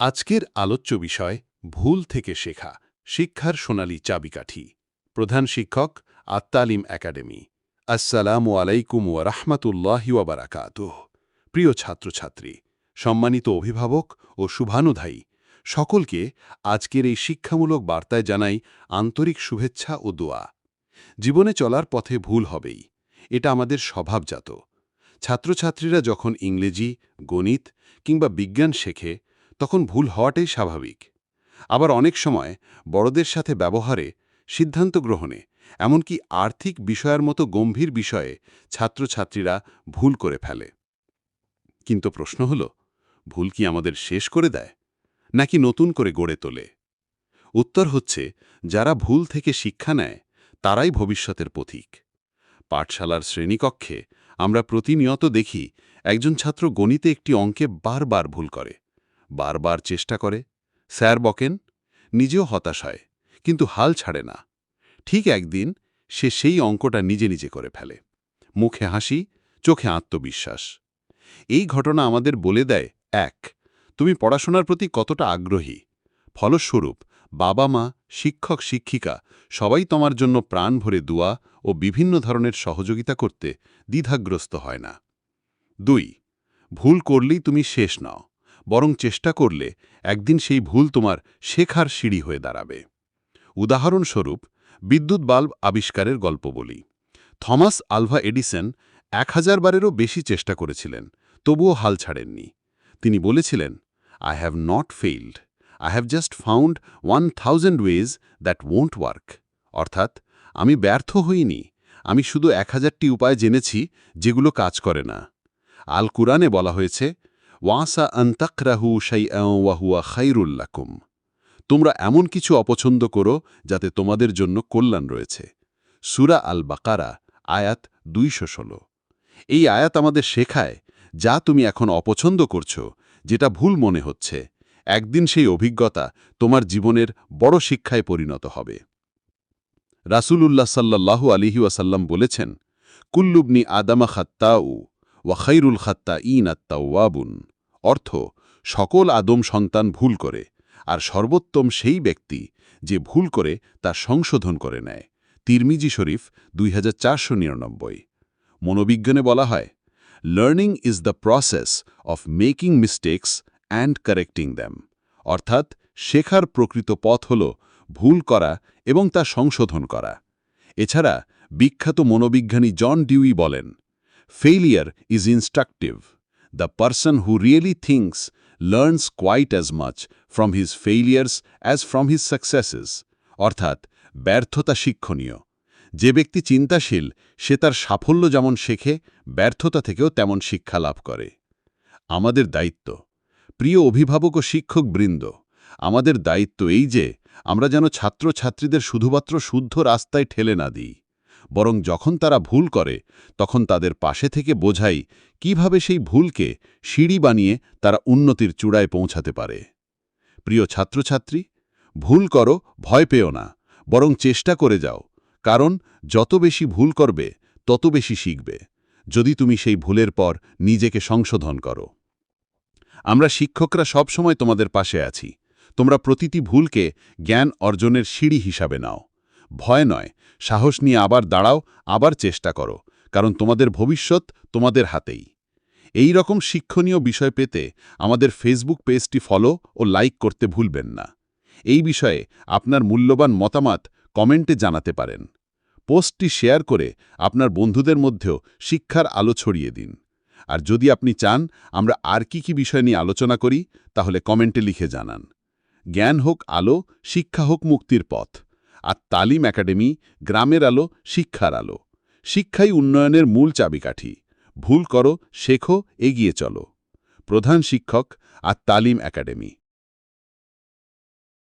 আজকের আলোচ্য বিষয় ভুল থেকে শেখা শিক্ষার সোনালী চাবিকাঠি। প্রধান শিক্ষক আত-তালিম একাডেমি। আসসালামু আলাইকুম ওয়া রাহমাতুল্লাহি ওয়া বারাকাতুহু। প্রিয় ছাত্রছাত্রী, সম্মানিত অভিভাবক ও শুভানুধ্যায়ী সকলকে আজকের এই শিক্ষামূলক বার্তায় জানাই আন্তরিক শুভেচ্ছা ও দোয়া। জীবনে চলার পথে ভুল হবেই, এটা আমাদের স্বভাবজাত। ছাত্রছাত্রীরা যখন ইংরেজি, গণিত কিংবা বিজ্ঞান শেখে তখন ভুল হওয়াটাই স্বাভাবিক। আবার অনেক সময় বড়দের সাথে ব্যবহারে, সিদ্ধান্ত গ্রহণে, এমনকি আর্থিক বিষয়ের মতো গম্ভীর বিষয়ে ছাত্রছাত্রীরা ভুল করে ফেলে। কিন্তু প্রশ্ন হল, ভুল কি আমাদের শেষ করে দেয়, নাকি নতুন করে গড়ে তোলে? উত্তর হচ্ছে, যারা ভুল থেকে শিক্ষা নেয় তারাই ভবিষ্যতের পথিক। পাঠশালার শ্রেণীকক্ষে আমরা প্রতিনিয়ত দেখি একজন ছাত্র গণিতে একটি অঙ্কে বারবার ভুল করে, বারবার চেষ্টা করে, স্যার বকেন, নিজেও হতাশ হয়, কিন্তু হাল ছাড়ে না। ঠিক একদিন সে সেই অঙ্কটা নিজে নিজে করে ফেলে। মুখে হাসি, চোখে আত্মবিশ্বাস। এই ঘটনা আমাদের বলে দেয়, এক, তুমি পড়াশোনার প্রতি কতটা আগ্রহী। ফলস্বরূপ বাবা মা, শিক্ষক শিক্ষিকা সবাই তোমার জন্য প্রাণ ভরে দোয়া ও বিভিন্ন ধরনের সহযোগিতা করতে দ্বিধাগ্রস্ত হয় না। 2, ভুল করলেই তুমি শেষ নাও, বরং চেষ্টা করলে একদিন সেই ভুল তোমার শেখার সিঁড়ি হয়ে দাঁড়াবে। উদাহরণস্বরূপ বিদ্যুৎ বাল্ব আবিষ্কারের গল্প বলি। থমাস আলভা এডিসন 1000 বারেরও বেশি চেষ্টা করেছিলেন, তবুও হাল ছাড়েননি। তিনি বলেছিলেন, I have not failed, I have just found 1000 ways that won't work. অর্থাৎ, আমি ব্যর্থ হইনি, আমি শুধু 1000টি উপায় জেনেছি যেগুলো কাজ করে না। আল কুরআনে বলা হয়েছে, ওয়াসা আন তাকরাহু শাইআন ওয়া হুয়া খায়রুল লাকুম। তোমরা এমন কিছু অপছন্দ করো যাতে তোমাদের জন্য কল্যাণ রয়েছে। সূরা আল বাকারা, আয়াত 216। এই আয়াত আমাদের শেখায়, যা তুমি এখন অপছন্দ করছো, যেটা ভুল মনে হচ্ছে, একদিন সেই অভিজ্ঞতা তোমার জীবনের বড় শিক্ষায় পরিণত হবে। রাসূলুল্লাহ সাল্লাল্লাহু আলাইহি ওয়াসাল্লাম বলেছেন, কুল্লুবনি আদামা খাত্তাউ ওয়া খায়রুল খাত্তাঈন আত-তাওয়াবুন। অর্থ, সকল আদম সন্তান ভুল করে, আর সর্বোত্তম সেই ব্যক্তি যে ভুল করে তা সংশোধন করে নেয়। তিরমিজি শরীফ 2499। মনোবিজ্ঞানে বলা হয়, learning is the process of making mistakes and correcting them. অর্থাৎ, শেখার প্রকৃত পথ হল ভুল করা এবং তা সংশোধন করা। এছাড়া বিখ্যাত মনোবিজ্ঞানী জন ডিউই বলেন, failure is instructive. The person who really thinks learns quite as much from his failures as from his successes. অর্থাৎ, ব্যর্থতা শিক্ষণীয়। যে ব্যক্তি চিন্তাশীল সে তার সাফল্য যেমন শেখে, ব্যর্থতা থেকেও তেমন শিক্ষা লাভ করে। আমাদের দায়িত্ব, প্রিয় অভিভাবক ও শিক্ষকবৃন্দ, আমাদের দায়িত্ব এই যে আমরা যেন ছাত্রছাত্রীদের শুধুমাত্র শুদ্ধ রাস্তায় ঠেলে না দিই, বরং যখন তারা ভুল করে তখন তাদের পাশে থেকে বোঝাই কিভাবে সেই ভুলকে সিঁড়ি বানিয়ে তারা উন্নতির চূড়ায় পৌঁছাতে পারে। প্রিয় ছাত্রছাত্রী, ভুল করো, ভয় পেও না, বরং চেষ্টা করে যাও, কারণ যত বেশি ভুল করবে তত বেশি শিখবে, যদি তুমি সেই ভুলের পর নিজেকে সংশোধন করো। আমরা শিক্ষকরা সব সময় তোমাদের পাশে আছি। তোমরা প্রতিটি ভুলকে জ্ঞান অর্জনের সিঁড়ি হিসাবে নাও। ভয় নয়, সাহস নিয়ে আবার দাঁড়াও, আবার চেষ্টা করো, কারণ তোমাদের ভবিষ্যৎ তোমাদের হাতেই। এই রকম শিক্ষণীয় বিষয় পেতে আমাদের ফেসবুক পেজটি ফলো ও লাইক করতে ভুলবেন না। এই বিষয়ে আপনার মূল্যবান মতামত কমেন্টে জানাতে পারেন। পোস্টটি শেয়ার করে আপনার বন্ধুদের মধ্যেও শিক্ষার আলো ছড়িয়ে দিন। আর যদি আপনি চান আমরা আর কি বিষয় নিয়ে আলোচনা করি, তাহলে কমেন্টে লিখে জানান। জ্ঞান হোক আলো, শিক্ষা হোক মুক্তির পথ। আর তালিম একাডেমি, গ্রামের আলো, শিক্ষার আলো। শিক্ষাই উন্নয়নের মূল চাবিকাঠি। ভুল করো, শেখো, এগিয়ে চলো। প্রধান শিক্ষক আর তালিম একাডেমি।